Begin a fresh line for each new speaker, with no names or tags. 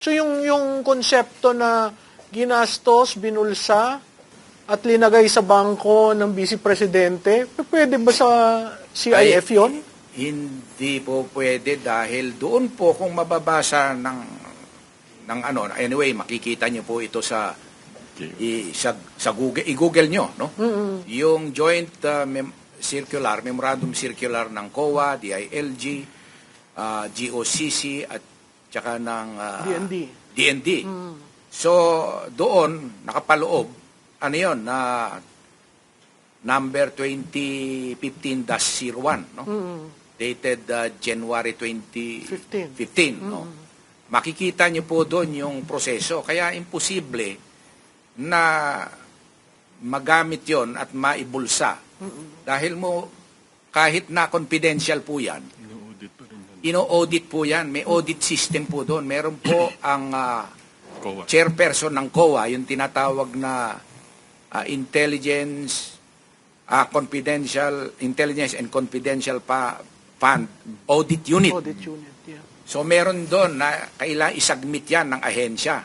So yung konsepto na ginastos, binulsa, at linagay sa bangko ng Vice Presidente, pwede ba sa CIF yon?
Hindi po pwede dahil doon po kung mababasa ng ano, anyway, makikita niyo po ito sa Google, i-Google nyo, no? Yung joint memorandum circular ng COA, DILG, GOCC at saka ng DND. So doon nakapaloob ano yon na number 2015-01, no? Dated January 2015, no? Makikita niyo po doon yung proseso, kaya imposible na magamit yon at maibulsa. Dahil kahit na confidential po yan, ino-audit po yan. May audit system po doon. Meron po ang chairperson ng COA, yung tinatawag na Intelligence and Confidential Fund Audit Unit.
Audit unit, yeah.
So meron doon na kailangan isubmit yan ng ahensya.